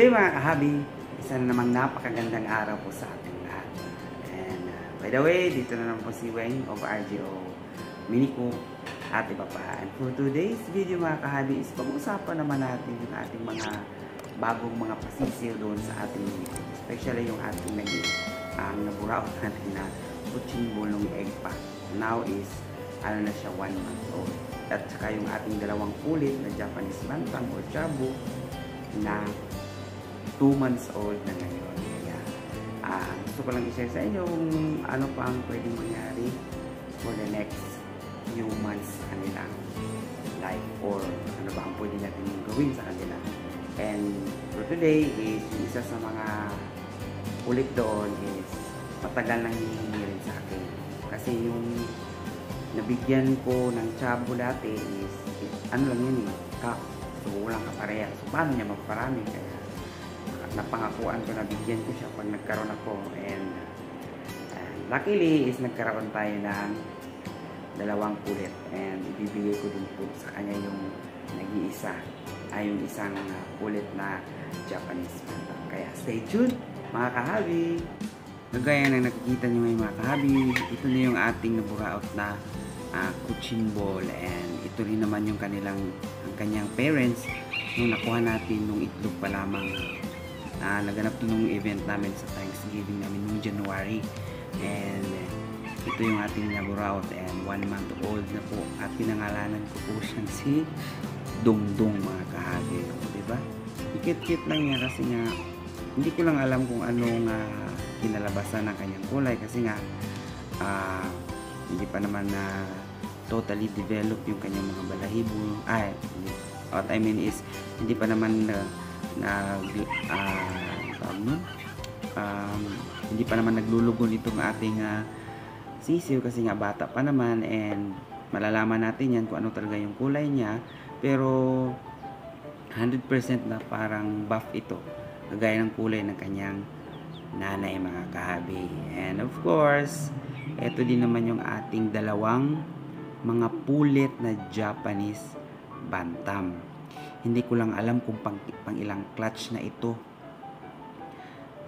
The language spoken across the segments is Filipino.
today mga kahabi, isa na namang napakagandang araw po sa ating lahat. And by the way, dito na naman po si Weng of RGO Mini Cook at iba pa. And for today's video mga kahabi is pag-usapan naman natin yung ating mga bagong mga pasisiyo doon sa ating Mini Cook. Especially yung ating naburaot natin na kutsing bulong egg pack. Now is, ano na siya, 1 month old. At saka yung ating dalawang kulit na Japanese bantam or chabu na 2 months old na ngayon. Kaya, gusto ko lang i-share sa inyo kung ano pa ang pwedeng mangyari for the next few months sa kanilang life or ano ba ang pwede natin gawin sa kanila. And for today is yung isa sa mga ulit doon is matagal nang hihingi rin sa akin. Kasi yung nabigyan ko ng chabo dati is ano lang yun kak. So, walang kapareha. So, paano niya magparami? Kaya, napangakuan ko na bigyan ko siya pag nagkaroon ako. And, luckily, is nagkaroon tayo ng dalawang kulit. And, ibibigay ko din po sa kanya yung nag-iisa. Yung isang kulit na Japanese bantam. Kaya, stay tuned, mga kahabi! Gaya na nakikita nyo ngayon mga kahabi, ito na yung ating naburaot na kutsing ball. And, ito rin naman yung kanyang parents nung nakuha natin nung itlog pa lamang. Naganap nung event namin sa Thanksgiving namin nung January. And ito yung ating naburaot and 1 month old na po at pinangalanan ko po siyang si Dongdong mga kahabi. Diba? Cute-cute lang niya kasi nga hindi ko lang alam kung anong kinalabasan ng kanyang kulay kasi nga hindi pa naman na totally developed yung kanyang mga balahibo. What I mean is hindi pa naman hindi pa naman naglulugon itong ating sisiw kasi nga bata pa naman and malalaman natin yan kung ano talaga yung kulay niya, pero 100% na parang buff ito kagaya ng kulay ng kanyang nanay mga kahabi. And of course, ito din naman yung ating dalawang mga pulit na Japanese bantam. Hindi ko lang alam kung pang ilang clutch na ito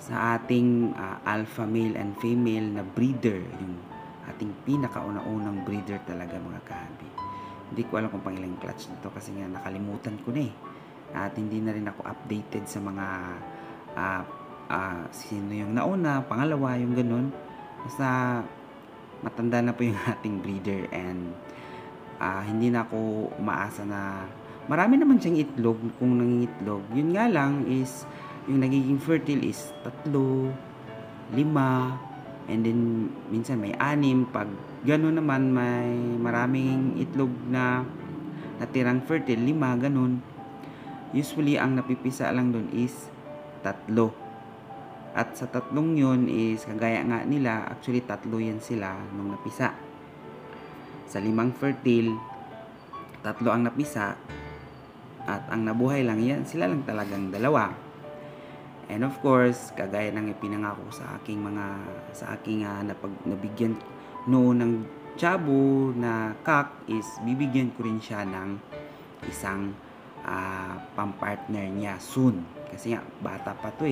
sa ating alpha male and female na breeder, yung ating pinakauna-unang breeder talaga mga kahabi. Hindi ko alam kung pang ilang clutch nito kasi nga nakalimutan ko na at hindi na rin ako updated sa mga sino yung nauna, pangalawa, yung ganun. Basta matanda na po yung ating breeder and hindi na ako umaasa na marami naman siyang itlog kung nangingitlog. Yun nga lang is yung nagiging fertile is 3, 5 and then minsan may 6. Pag gano'n naman may maraming itlog na natirang fertile, 5 gano'n. Usually ang napipisa lang dun is 3. At sa 3 yun is kagaya nga nila, actually 3 yan sila nung napisa. Sa 5 fertile, 3 ang napisa at ang nabuhay lang yan, sila lang talagang 2. And of course, kagaya ng ipinangako sa aking nabigyan noon ng chabo na kak is bibigyan ko rin siya ng isang pampartner niya soon. Kasi nga, bata pa to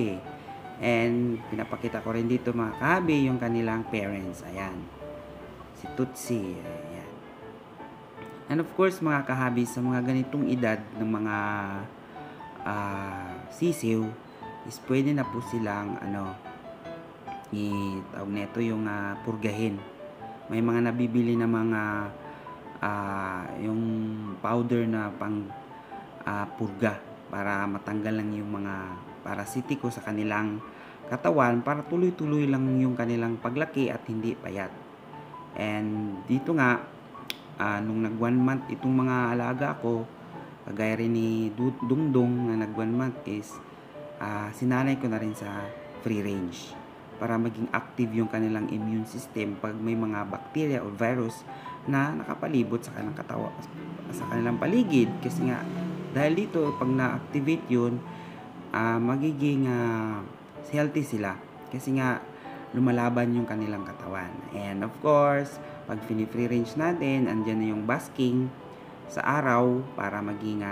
And pinapakita ko rin dito mga kahabi yung kanilang parents. Ayan. Si Tutsi. Ayan. And of course mga kahabi, sa mga ganitong edad ng mga sisiw is pwede na po silang tawag nito yung purgahin. May mga nabibili na mga yung powder na pang purga para matanggal lang yung mga parasitiko sa kanilang katawan para tuloy-tuloy lang yung kanilang paglaki at hindi payat. And dito nga nung nag 1 month itong mga alaga ko, kagaya rin ni Dungdong na nag 1 month is sinanay ko na rin sa free range para maging active yung kanilang immune system pag may mga bacteria o virus na nakapalibot sa kanilang katawan, sa kanilang paligid. Kasi nga dahil dito pag na-activate yun, magiging healthy sila kasi nga lumalaban yung kanilang katawan. And of course, pag free range natin, andyan na yung basking sa araw para maging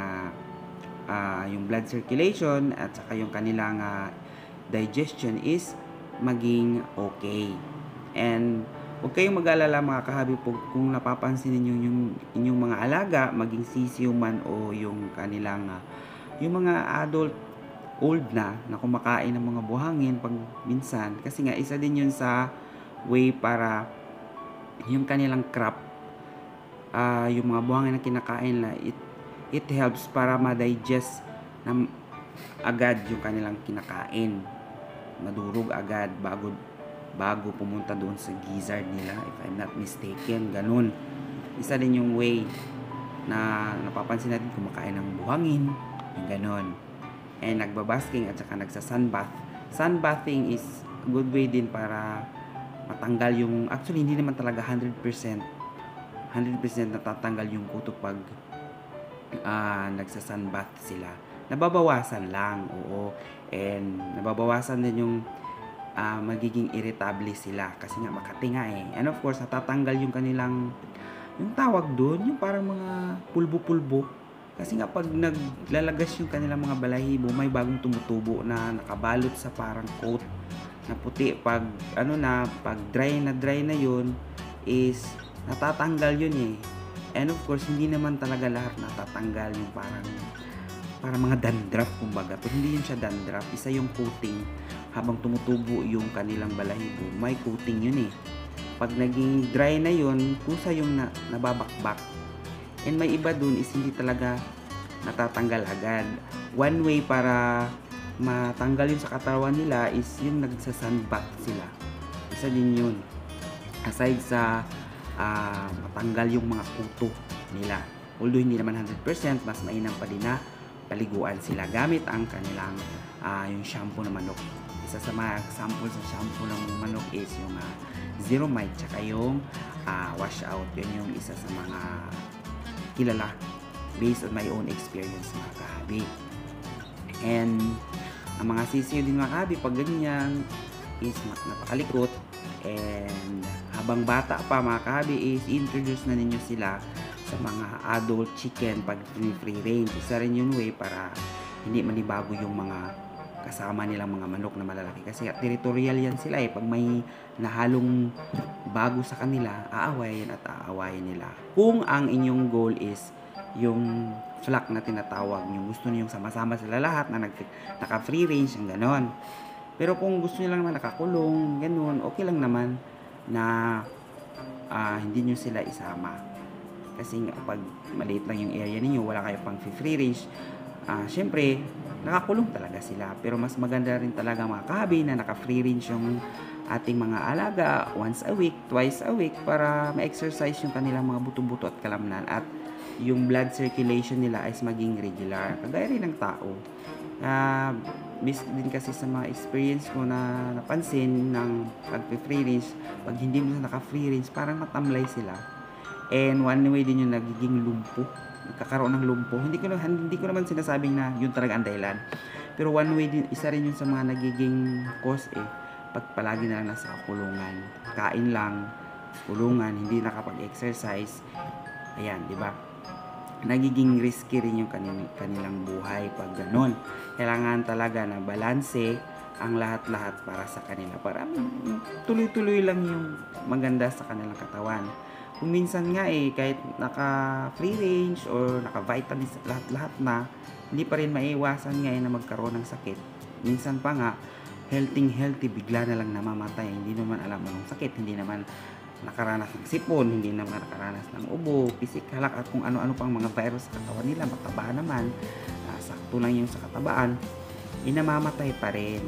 yung blood circulation at saka yung kanilang digestion is maging okay. And huwag kayong mag-alala mga kahabi po kung napapansin niyo yung inyong mga alaga, maging sisiw man o yung kanilang yung mga adult old na kumakain ng mga buhangin pag minsan, kasi nga isa din yun sa way para yung kanilang crop, yung mga buhangin na kinakain na it helps para ma-digest na agad yung kanilang kinakain, madurog agad bago pumunta doon sa gizzard nila, if I'm not mistaken. Ganun, isa din yung way na napapansin natin kumakain ng buhangin, yung ganun. And nagbabasking at saka nagsa-sunbath. Sunbathing is a good way din para matanggal yung, actually hindi naman talaga 100% natatanggal yung kuto pag nagsa-sunbath sila. Nababawasan lang, oo. And nababawasan din yung magiging irritable sila kasi nga makati nga eh. And of course, natatanggal yung kanilang, yung tawag doon, yung parang mga pulbo-pulbo. Kasi nga pag naglalagas yung kanilang mga balahibo, may bagong tumutubo na nakabalot sa parang coat na puti. Pag pag dry na yun is natatanggal yun eh. And of course, hindi naman talaga lahat natatanggal yung parang mga dandruff kumbaga. Pero hindi yun siya dandruff, isa yung coating. Habang tumutubo yung kanilang balahibo, may coating yun eh. Pag naging dry na yun, kusa yung nababakbak. And may iba dun is hindi talaga natatanggal agad. One way para matanggal yun sa katawan nila is yung nagsa-sunbath sila. Isa din yun. Aside sa matanggal yung mga kuto nila. Although hindi naman 100%, mas mainam pa din na paliguan sila gamit ang kanilang yung shampoo ng manok. Isa sa mga example sa shampoo ng manok is yung Zero Mite tsaka yung wash out. Yun yung isa sa mga kilala based on my own experience mga kahabi. And ang mga sisiyo din mga kahabi pag ganyan is napakalikot, and habang bata pa mga kahabi is introduce na ninyo sila sa mga adult chicken pag free range. Isa rin yung way para hindi manibago yung mga kasama nilang mga manok na malalaki kasi territorial yan sila eh. Pag may nahalong bago sa kanila, aawayin at aawayin nila. Kung ang inyong goal is yung flock na tinatawag nyo, gusto niyo sama-sama sila lahat na naka-free range, ang ganon. Pero kung gusto niyo lang naman nakakulong, ganon, okay lang naman na hindi nyo sila isama. Kasi pag maliit lang yung area ninyo, wala kayo pang free range, syempre, nakakulong talaga sila. Pero mas maganda rin talaga mga kahabi na naka-free range yung ating mga alaga once a week, twice a week para ma-exercise yung kanilang mga buto-buto at kalamnan at yung blood circulation nila ay maging regular. Kagaya rin ng tao. Based din kasi sa mga experience ko na napansin ng pag-free range, pag hindi mo naka-free range, parang matamlay sila. And one way din yung nagiging lumpo. Nagkakaroon ng lumpo. Hindi ko naman sinasabing na yun talaga ang dahilan. Pero one way din, isa rin yun sa mga nagiging cause pag palagi na lang nasa kulungan. Kain lang, kulungan, hindi nakapag-exercise. Ayan, di ba? Nagiging risky rin yung kanilang buhay pag ganon. Kailangan talaga na balanse ang lahat-lahat para sa kanila. Para tuloy-tuloy lang yung maganda sa kanilang katawan. Kung minsan nga kahit naka-free range or naka-vitamins lahat-lahat na, hindi pa rin maiwasan nga na magkaroon ng sakit. Minsan pa nga, healthy, bigla na lang namamatay. Hindi naman alam anong sakit, hindi naman nakaranas ng sipon, hindi naman nakaranas ng ubo, physical at kung ano-ano pang mga virus sa katawan nila, mataba naman, sakto lang yung sa katabaan, namamatay pa rin.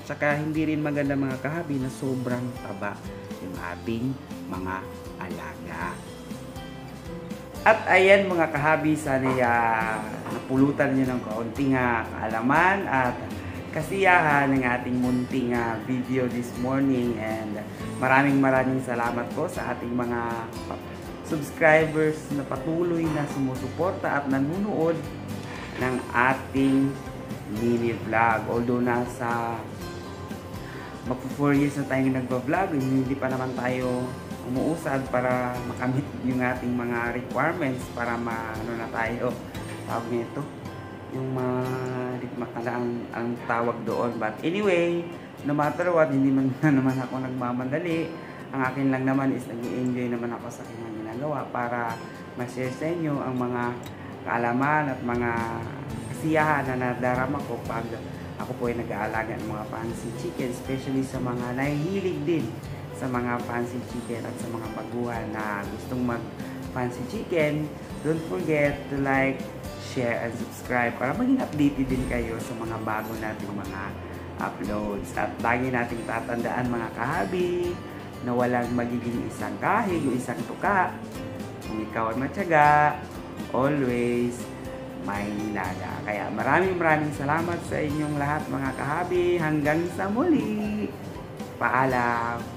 Tsaka hindi rin maganda mga kahabi na sobrang taba yung ating mga alaga. At ayan mga kahabi, sana napulutan nyo ng kaunting kaalaman at kasiyahan ng ating munting video this morning, and maraming salamat po sa ating mga subscribers na patuloy na sumusuporta at nanonood ng ating mini vlog. Although nasa magpo 4 years na tayong nagba-vlog, hindi pa naman tayo umuusad para makamit yung ating mga requirements para tawag nito, yung mga ang tawag doon. But anyway, no matter what, hindi man naman ako nagmamadali. Ang akin lang naman is nag-i-enjoy naman ako sa aking ginagawa para ma-share sa inyo ang mga kaalaman at mga kasiyahan na nadarama ko pag ako po ay nag-aalaga ng mga fancy chicken, especially sa mga nahihilig din sa mga fancy chicken at sa mga baguhan na gustong mag fancy chicken. Don't forget to like, share, and subscribe para maging updated din kayo sa mga bago nating mga uploads. At lagi nating tatandaan mga kahabi na walang magiging isang kahig o isang tuka. Kung ikaw ay matyaga, always may nilaga. Kaya maraming salamat sa inyong lahat mga kahabi. Hanggang sa muli. Paalam.